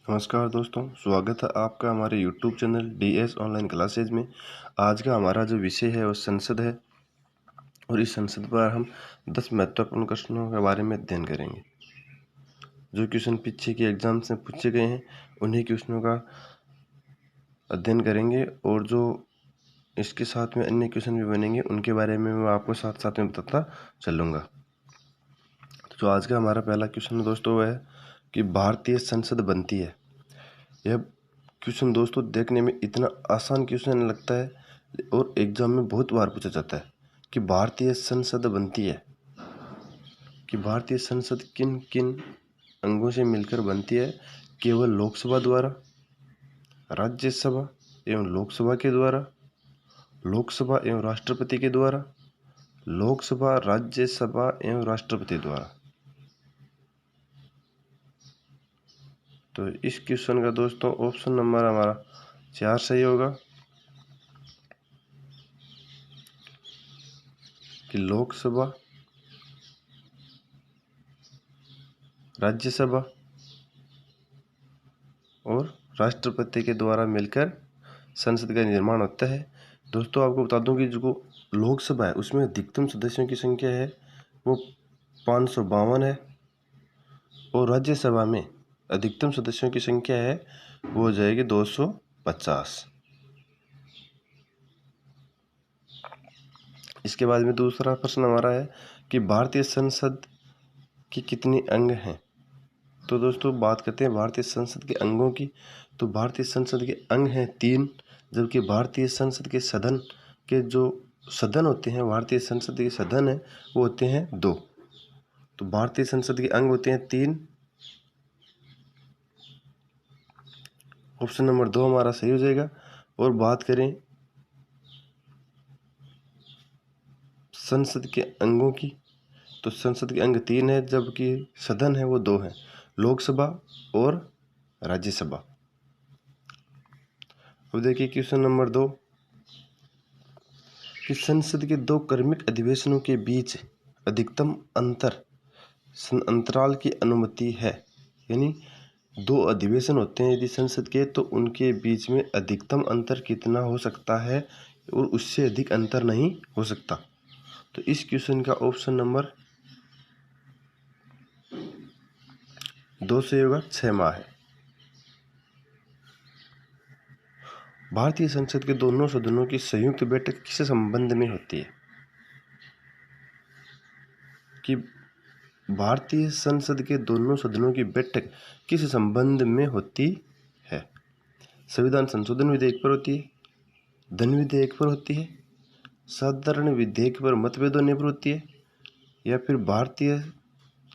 नमस्कार दोस्तों, स्वागत है आपका हमारे YouTube channel DS online classes में। आज का हमारा जो विषय है वो संसद है और इस संसद पर हम 10 महत्वपूर्ण क्वेश्चनों के बारे में अध्ययन करेंगे। जो क्वेश्चन पीछे के एग्जाम्स में पूछे गए हैं उन्हीं क्वेश्चनों का अध्ययन करेंगे और जो इसके साथ में अन्य क्वेश्चन भी बनेंगे उनके बारे में मैं आपको साथ साथ में बताता चलूँगा। तो आज का हमारा पहला क्वेश्चन दोस्तों वह है कि भारतीय संसद बनती है। यह क्वेश्चन दोस्तों देखने में इतना आसान क्वेश्चन लगता है और एग्जाम में बहुत बार पूछा जाता है कि भारतीय संसद बनती है, कि भारतीय संसद किन किन अंगों से मिलकर बनती है। केवल लोकसभा द्वारा, राज्यसभा एवं लोकसभा के द्वारा, लोकसभा एवं राष्ट्रपति के द्वारा, लोकसभा राज्यसभा एवं राष्ट्रपति द्वारा। तो इस क्वेश्चन का दोस्तों ऑप्शन नंबर हमारा 4 सही होगा कि लोकसभा, राज्यसभा और राष्ट्रपति के द्वारा मिलकर संसद का निर्माण होता है। दोस्तों आपको बता दूं कि जो लोकसभा है उसमें अधिकतम सदस्यों की संख्या है वो 552 है और राज्यसभा में अधिकतम सदस्यों की संख्या है वो हो जाएगी 250। इसके बाद में दूसरा प्रश्न हमारा है कि भारतीय संसद की कितनी अंग हैं। तो दोस्तों बात करते हैं भारतीय संसद के अंगों की। तो भारतीय संसद के अंग हैं 3, जबकि भारतीय संसद के सदन के जो सदन होते हैं, भारतीय संसद के सदन है वो होते हैं 2। तो भारतीय संसद के अंग होते हैं 3। ऑप्शन नंबर 2 हमारा सही हो जाएगा। और बात करें संसद के अंगों की, तो संसद के अंग 3 है जबकि सदन है वो 2 है, लोकसभा और राज्यसभा। अब देखिए क्वेश्चन नंबर 2 कि संसद के 2 क्रमिक अधिवेशनों के बीच अधिकतम अंतराल की अनुमति है। यानी 2 अधिवेशन होते हैं यदि संसद के, तो उनके बीच में अधिकतम अंतर कितना हो सकता है और उससे अधिक अंतर नहीं हो सकता। तो इस क्वेश्चन का ऑप्शन नंबर 2 से होगा 6 माह है। भारतीय संसद के दोनों सदनों की संयुक्त बैठक किस संबंध में होती है। कि भारतीय संसद के दोनों सदनों की बैठक किस संबंध में होती है। संविधान संशोधन विधेयक पर होती है, धन विधेयक पर होती है, साधारण विधेयक पर मतभेद होने पर होती है, या फिर भारतीय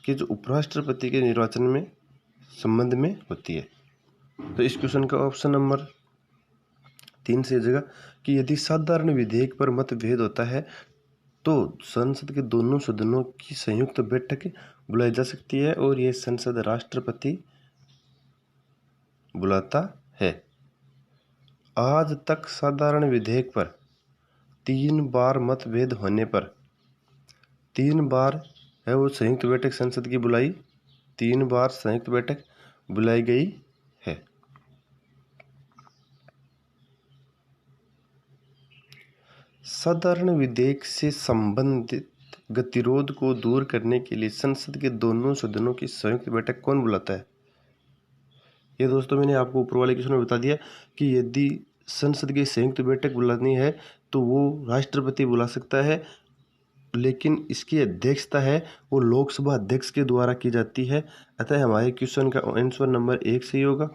के जो उपराष्ट्रपति के निर्वाचन में संबंध में होती है। तो इस क्वेश्चन का ऑप्शन नंबर 3 से जगह कि यदि साधारण विधेयक पर मतभेद होता है तो संसद के दोनों सदनों की संयुक्त बैठक बुलाई जा सकती है और यह संसद राष्ट्रपति बुलाता है। आज तक साधारण विधेयक पर 3 बार मतभेद होने पर 3 बार है वो संयुक्त बैठक संसद की बुलाई, 3 बार संयुक्त बैठक बुलाई गई है। साधारण विधेयक से संबंधित गतिरोध को दूर करने के लिए संसद के दोनों सदनों की संयुक्त बैठक कौन बुलाता है। ये दोस्तों मैंने आपको ऊपर वाले क्वेश्चन में बता दिया कि यदि संसद की संयुक्त बैठक बुलानी है तो वो राष्ट्रपति बुला सकता है, लेकिन इसकी अध्यक्षता है वो लोकसभा अध्यक्ष के द्वारा की जाती है। अतः हमारे क्वेश्चन का आंसर नंबर 1 सही होगा।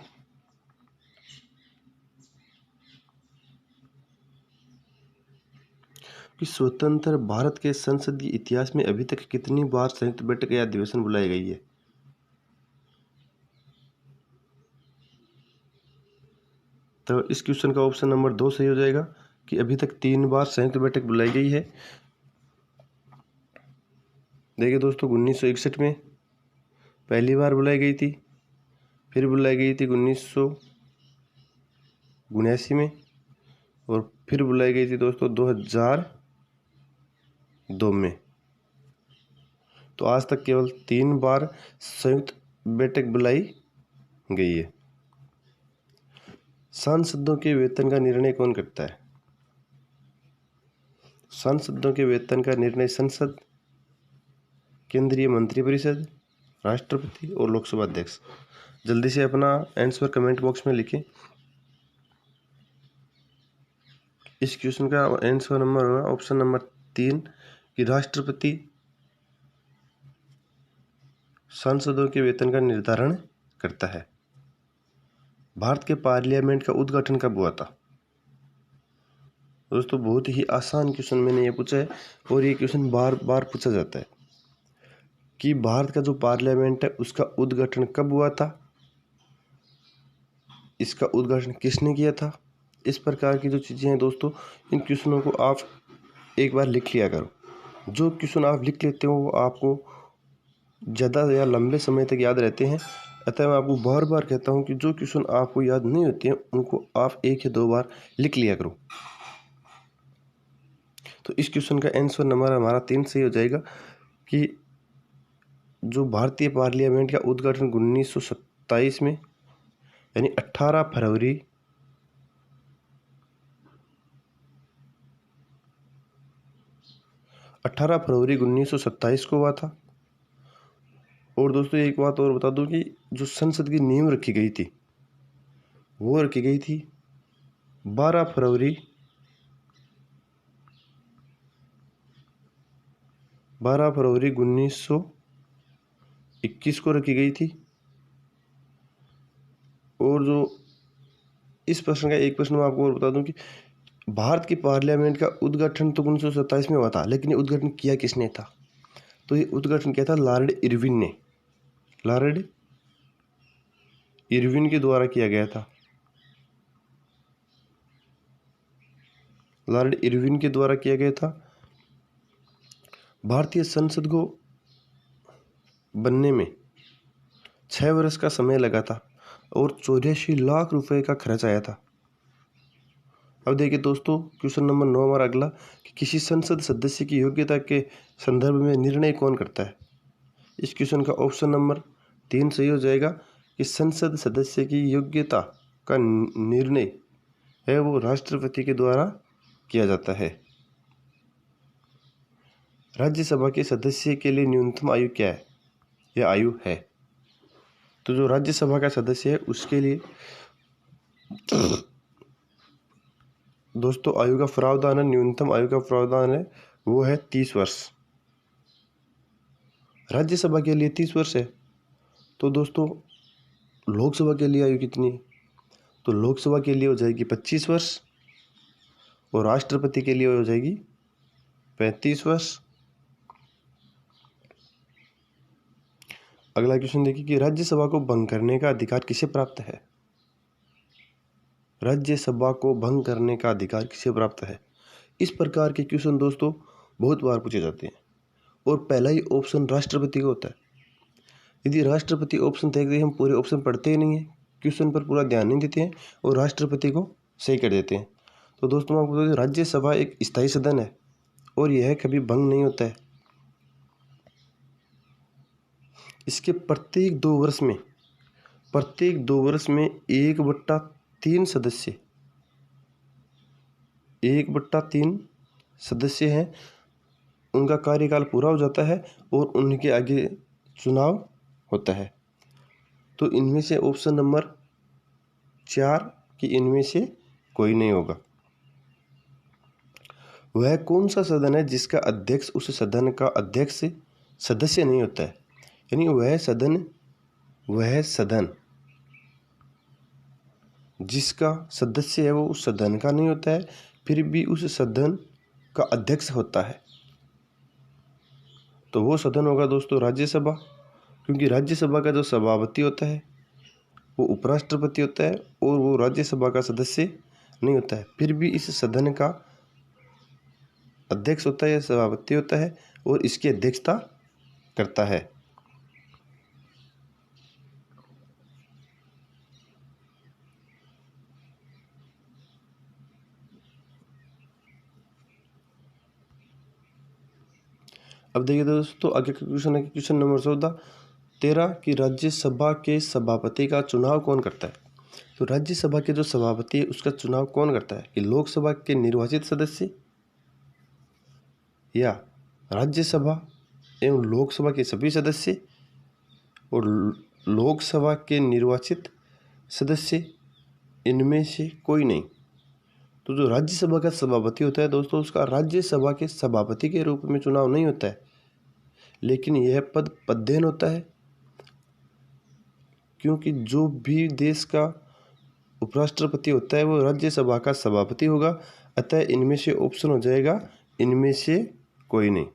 कि स्वतंत्र भारत के संसदीय इतिहास में अभी तक कितनी बार संयुक्त बैठक या अधिवेशन बुलाई गई है। तो इस क्वेश्चन का ऑप्शन नंबर 2 सही हो जाएगा कि अभी तक 3 बार संयुक्त बैठक बुलाई गई है। देखिए दोस्तों 1961 में पहली बार बुलाई गई थी, फिर बुलाई गई थी 1979 में और फिर बुलाई गई थी दोस्तों 2002 में। तो आज तक केवल 3 बार संयुक्त बैठक बुलाई गई है। सांसदों के वेतन का निर्णय कौन करता है? सांसदों के वेतन का निर्णय संसद, केंद्रीय मंत्रिपरिषद, राष्ट्रपति और लोकसभा अध्यक्ष। जल्दी से अपना आंसर कमेंट बॉक्स में लिखें। इस क्वेश्चन का आंसर नंबर होगा ऑप्शन नंबर 3 कि राष्ट्रपति सांसदों के वेतन का निर्धारण करता है। भारत के पार्लियामेंट का उद्घाटन कब हुआ था? दोस्तों बहुत ही आसान क्वेश्चन मैंने ये पूछा है और ये क्वेश्चन बार बार पूछा जाता है कि भारत का जो पार्लियामेंट है उसका उद्घाटन कब हुआ था, इसका उद्घाटन किसने किया था। इस प्रकार की जो चीज़ें हैं दोस्तों, इन क्वेश्चनों को आप एक बार लिख लिया करो। जो क्वेश्चन आप लिख लेते हो वो आपको ज़्यादा या लंबे समय तक याद रहते हैं। अतः मैं आपको बार बार कहता हूँ कि जो क्वेश्चन आपको याद नहीं होते हैं उनको आप 1 या 2 बार लिख लिया करो। तो इस क्वेश्चन का आंसर नंबर हमारा 3 सही हो जाएगा कि जो भारतीय पार्लियामेंट का उद्घाटन 1927 में यानी 18 फरवरी 1927 को हुआ था। और दोस्तों एक बात और बता दूं कि जो संसद की नींव रखी गई थी वो रखी गई थी 12 फरवरी 1921 को रखी गई थी। और जो इस प्रश्न का एक प्रश्न मैं आपको और बता दूं कि भारत की पार्लियामेंट का उद्घाटन तो 1927 में हुआ था, लेकिन ये उद्घाटन किया किसने था? तो ये उद्घाटन किया था लॉर्ड इरविन ने। लॉर्ड इरविन के द्वारा किया गया था। लॉर्ड इरविन के द्वारा किया गया था। भारतीय संसद को बनने में 6 वर्ष का समय लगा था और 84 लाख रुपए का खर्च आया था। अब देखिए दोस्तों क्वेश्चन नंबर 9 हमारा अगला कि किसी संसद सदस्य की योग्यता के संदर्भ में निर्णय कौन करता है? इस क्वेश्चन का ऑप्शन नंबर 3 सही हो जाएगा कि संसद सदस्य की योग्यता का निर्णय है वो राष्ट्रपति के द्वारा किया जाता है। राज्यसभा के सदस्य के लिए न्यूनतम आयु क्या है? यह आयु है। तो जो राज्यसभा का सदस्य है उसके लिए दोस्तों आयु का प्रावधान है, न्यूनतम आयु का प्रावधान है वो है 30 वर्ष। राज्यसभा के लिए 30 वर्ष है। तो दोस्तों लोकसभा के लिए आयु कितनी है? तो लोकसभा के लिए हो जाएगी 25 वर्ष और राष्ट्रपति के लिए हो जाएगी 35 वर्ष। अगला क्वेश्चन देखिए कि राज्यसभा को भंग करने का अधिकार किसे प्राप्त है? राज्यसभा को भंग करने का अधिकार किसे प्राप्त है? इस प्रकार के क्वेश्चन दोस्तों बहुत बार पूछे जाते हैं और पहला ही ऑप्शन राष्ट्रपति का होता है। यदि राष्ट्रपति ऑप्शन देखते हम पूरे ऑप्शन पढ़ते ही नहीं है, क्वेश्चन पर पूरा ध्यान नहीं देते हैं और राष्ट्रपति को सही कर देते हैं। तो दोस्तों मैं आपको बता दूं राज्यसभा एक स्थायी सदन है और यह कभी भंग नहीं होता है। इसके प्रत्येक 2 वर्ष में 1/3 सदस्य हैं, उनका कार्यकाल पूरा हो जाता है और उनके आगे चुनाव होता है। तो इनमें से ऑप्शन नंबर 4 कि इनमें से कोई नहीं होगा। वह कौन सा सदन है जिसका अध्यक्ष उस सदन का अध्यक्ष सदस्य नहीं होता है? यानी वह सदन जिसका सदस्य है वो उस सदन का नहीं होता है, फिर भी उस सदन का अध्यक्ष होता है। तो वो सदन होगा दोस्तों राज्यसभा, क्योंकि राज्यसभा का जो सभापति होता है वो उपराष्ट्रपति होता है और वो राज्यसभा का सदस्य नहीं होता है, फिर भी इस सदन का अध्यक्ष होता है या सभापति होता है और इसकी अध्यक्षता करता है। अब देखिए दोस्तों आगे का क्वेश्चन है क्वेश्चन नंबर 13 कि राज्यसभा के सभापति का चुनाव कौन करता है? तो राज्यसभा के जो सभापति है उसका चुनाव कौन करता है? कि लोकसभा के निर्वाचित सदस्य या राज्यसभा एवं लोकसभा के सभी सदस्य और लोकसभा के निर्वाचित सदस्य, इनमें से कोई नहीं। तो जो राज्यसभा का सभापति होता है दोस्तों, उसका राज्यसभा के सभापति के रूप में चुनाव नहीं होता है, लेकिन यह पद पदेन होता है, क्योंकि जो भी देश का उपराष्ट्रपति होता है वो राज्यसभा का सभापति होगा। अतः इनमें से ऑप्शन हो जाएगा इनमें से कोई नहीं।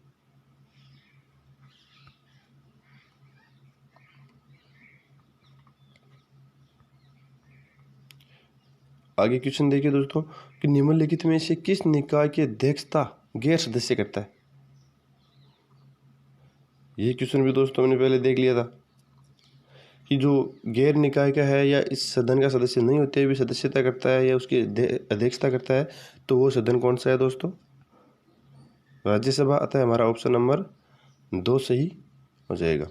आगे क्वेश्चन देखिए दोस्तों कि निम्नलिखित में से किस निकाय की अध्यक्षता गैर सदस्य करता है? ये क्वेश्चन भी दोस्तों हमने पहले देख लिया था कि जो गैर निकाय का है या इस सदन का सदस्य नहीं होते हुए सदस्यता करता है या उसकी अध्यक्षता करता है, तो वो सदन कौन सा है दोस्तों? राज्यसभा। अतः हमारा ऑप्शन नंबर 2 सही हो जाएगा।